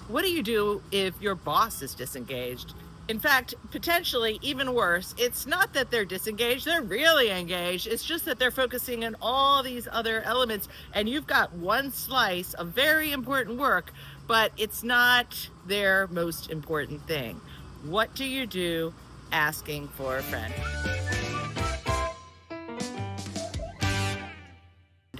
What do you do if your boss is disengaged? In fact, potentially even worse, it's not that they're disengaged, they're really engaged. It's just that they're focusing on all these other elements, and you've got one slice of very important work, but it's not their most important thing. What do you do asking for a friend?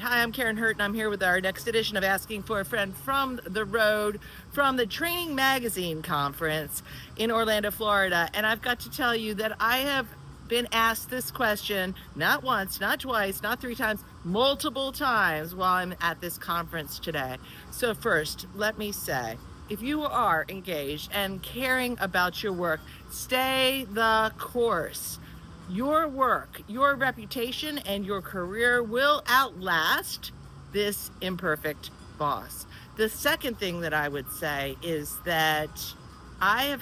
Hi, I'm Karen Hurt, and I'm here with our next edition of Asking for a Friend from the road, from the Training Magazine Conference in Orlando, Florida. And I've got to tell you that I have been asked this question not once, not twice, not three times, multiple times while I'm at this conference today. So first, let me say, if you are engaged and caring about your work, stay the course. Your work, your reputation, and your career will outlast this imperfect boss. The second thing that I would say is that I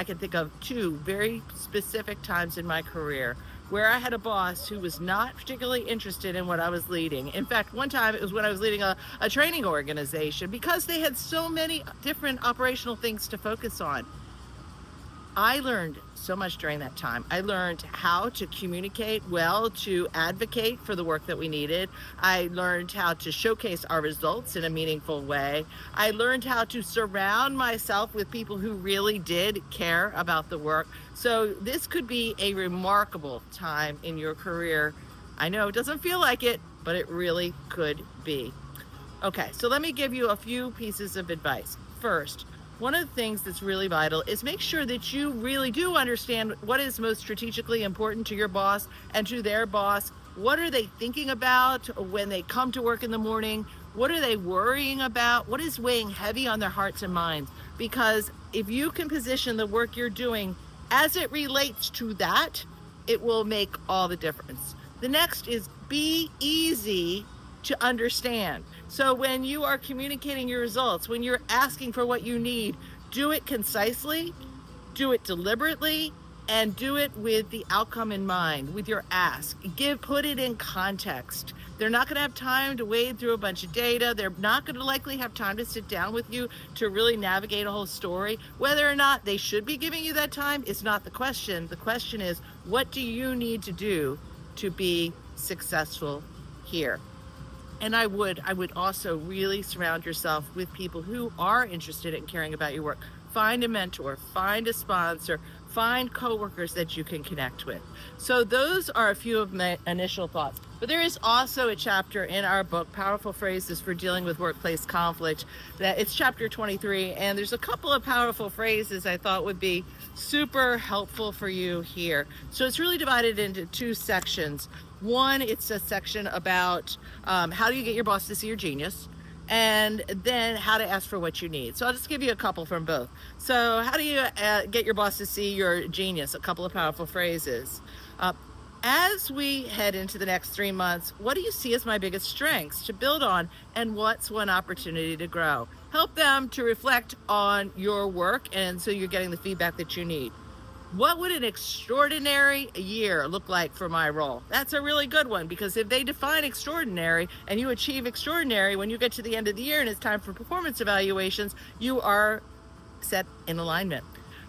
can think of two very specific times in my career where I had a boss who was not particularly interested in what I was leading. In fact, one time it was when I was leading a training organization because they had so many different operational things to focus on. I learned so much during that time. I learned how to communicate well, to advocate for the work that we needed. I learned how to showcase our results in a meaningful way. I learned how to surround myself with people who really did care about the work. So this could be a remarkable time in your career. I know it doesn't feel like it, but it really could be. Okay, so let me give you a few pieces of advice. First, one of the things that's really vital is make sure that you really do understand what is most strategically important to your boss and to their boss. What are they thinking about when they come to work in the morning? What are they worrying about? What is weighing heavy on their hearts and minds? Because if you can position the work you're doing as it relates to that, it will make all the difference. The next is be easy to understand. So when you are communicating your results, when you're asking for what you need, do it concisely, do it deliberately, and do it with the outcome in mind, with your ask. Put it in context. They're not going to have time to wade through a bunch of data. They're not going to likely have time to sit down with you to really navigate a whole story. Whether or not they should be giving you that time is not the question. The question is, what do you need to do to be successful here? And I would also really surround yourself with people who are interested in caring about your work. Find a mentor, find a sponsor, find coworkers that you can connect with. So those are a few of my initial thoughts. But there is also a chapter in our book, Powerful Phrases for Dealing with Workplace Conflict, that it's chapter 23, and there's a couple of powerful phrases I thought would be super helpful for you here. So it's really divided into two sections. One, it's a section about how do you get your boss to see your genius, and then how to ask for what you need. So I'll just give you a couple from both. So how do you get your boss to see your genius? A couple of powerful phrases. As we head into the next 3 months, what do you see as my biggest strengths to build on, and what's one opportunity to grow? Help them to reflect on your work, and so you're getting the feedback that you need. What would an extraordinary year look like for my role? That's a really good one, because if they define extraordinary and you achieve extraordinary when you get to the end of the year and it's time for performance evaluations, you are set in alignment.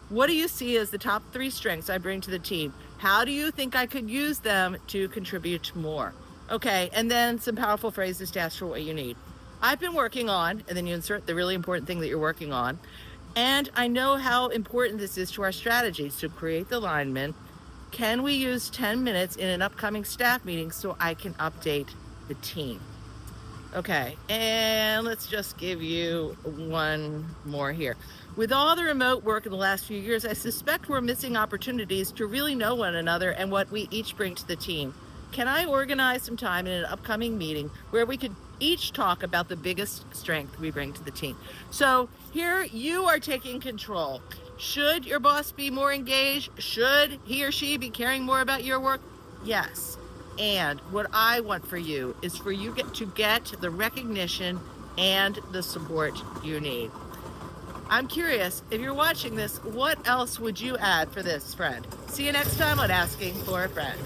What do you see as the top 3 strengths I bring to the team? How do you think I could use them to contribute more? Okay, and then some powerful phrases to ask for what you need. I've been working on, and then you insert the really important thing that you're working on. And I know how important this is to our strategies to create the alignment. Can we use 10 minutes in an upcoming staff meeting so I can update the team? Okay, and let's just give you one more here. With all the remote work in the last few years, I suspect we're missing opportunities to really know one another and what we each bring to the team. Can I organize some time in an upcoming meeting where we could each talk about the biggest strength we bring to the team? So here you are taking control. Should your boss be more engaged? Should he or she be caring more about your work? Yes. And what I want for you is for you to get the recognition and the support you need. I'm curious, if you're watching this, what else would you add for this friend? See you next time on Asking for a Friend.